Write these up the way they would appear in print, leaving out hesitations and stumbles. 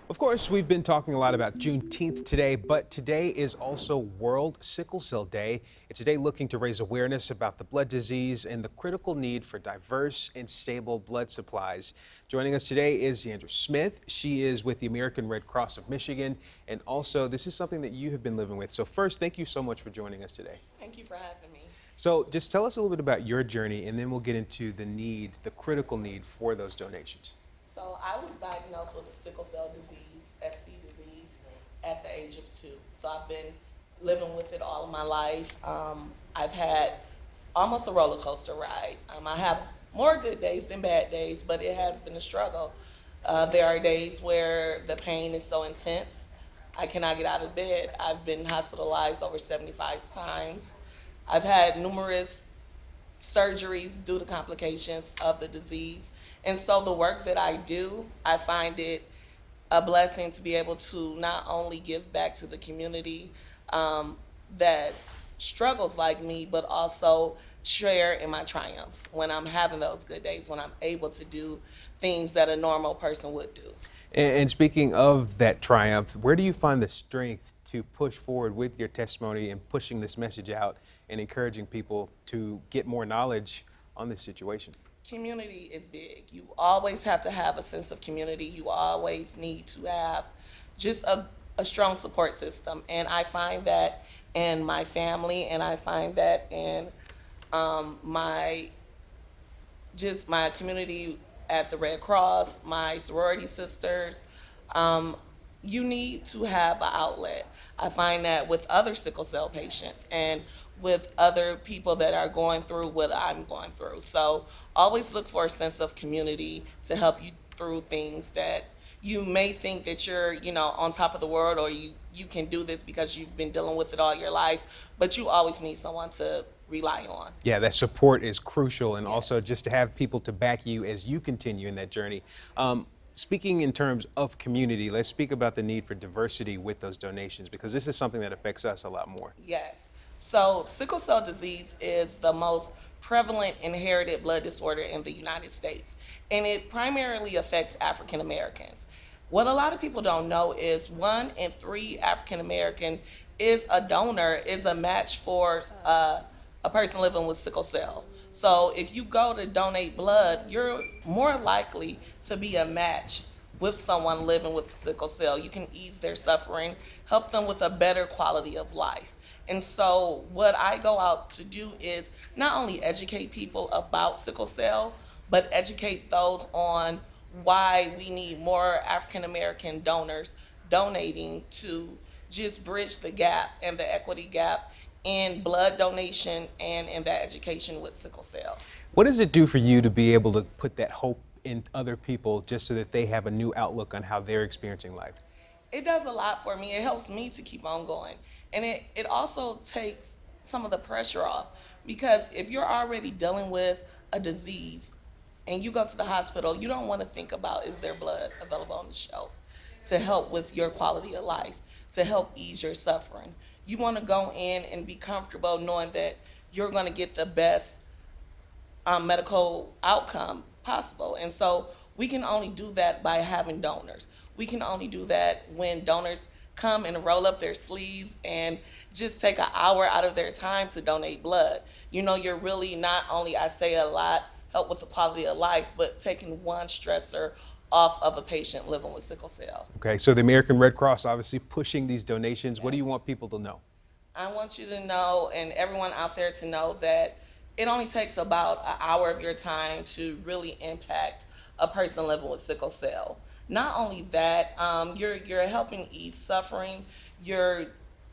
Of course, we've been talking a lot about Juneteenth today, but today is also World Sickle Cell Day. It's a day looking to raise awareness about the blood disease and the critical need for diverse and stable blood supplies. Joining us today is DeAndra Smith. She is with the American Red Cross of Michigan, and also this is something that you have been living with. So first, thank you so much for joining us today. Thank you for having me. So just tell us a little bit about your journey, and then we'll get into the critical need for those donations. So I was diagnosed with a sickle cell disease, SC disease, at the age of 2. So I've been living with it all of my life. I've had almost a roller coaster ride. I have more good days than bad days, but it has been a struggle. There are days where the pain is so intense, I cannot get out of bed. I've been hospitalized over 75 times. I've had numerous surgeries due to complications of the disease. And so the work that I do, I find it a blessing to be able to not only give back to the community that struggles like me, but also share in my triumphs when I'm having those good days, when I'm able to do things that a normal person would do. And speaking of that triumph, where do you find the strength to push forward with your testimony and pushing this message out and encouraging people to get more knowledge on this situation? Community is big. You always have to have a sense of community. You always need to have just a strong support system. And I find that in my family, and I find that in my community at the Red Cross, my sorority sisters. You need to have an outlet. I find that with other sickle cell patients and with other people that are going through what I'm going through. So always look for a sense of community to help you through things that you may think that you're, on top of the world, or you can do this because you've been dealing with it all your life, but you always need someone to rely on. Yeah, that support is crucial, and also Yes. just to have people to back you as you continue in that journey. Speaking in terms of community, let's speak about the need for diversity with those donations, because this is something that affects us a lot more. Yes. So sickle cell disease is the most prevalent inherited blood disorder in the United States, and it primarily affects African Americans. What a lot of people don't know is 1 in 3 African American is a match for a person living with sickle cell. So if you go to donate blood, you're more likely to be a match with someone living with sickle cell. You can ease their suffering, help them with a better quality of life. And so what I go out to do is not only educate people about sickle cell, but educate those on why we need more African American donors donating to just bridge the gap and the equity gap in blood donation and in that education with sickle cell. What does it do for you to be able to put that hope in other people just so that they have a new outlook on how they're experiencing life? It does a lot for me. It helps me to keep on going. And it also takes some of the pressure off, because if you're already dealing with a disease and you go to the hospital, you don't want to think about, is there blood available on the shelf to help with your quality of life, to help ease your suffering. You want to go in and be comfortable knowing that you're going to get the best medical outcome possible. And so we can only do that by having donors. We can only do that when donors come and roll up their sleeves and just take an hour out of their time to donate blood. You're really not only, I say a lot, help with the quality of life, but taking one stressor off of a patient living with sickle cell. Okay, so the American Red Cross obviously pushing these donations. Yes. What do you want people to know? I want you to know, and everyone out there to know, that it only takes about an hour of your time to really impact a person living with sickle cell. Not only that, you're helping ease suffering. You're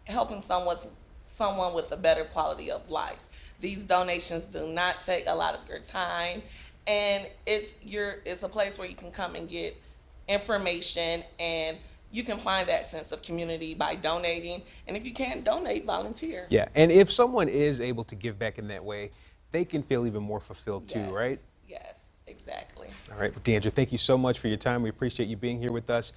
helping someone with a better quality of life. These donations do not take a lot of your time, and it's a place where you can come and get information, and you can find that sense of community by donating. And if you can't donate, volunteer. Yeah, and if someone is able to give back in that way, they can feel even more fulfilled too, Yes. right? Yes, exactly. All right, DeAndra, thank you so much for your time. We appreciate you being here with us.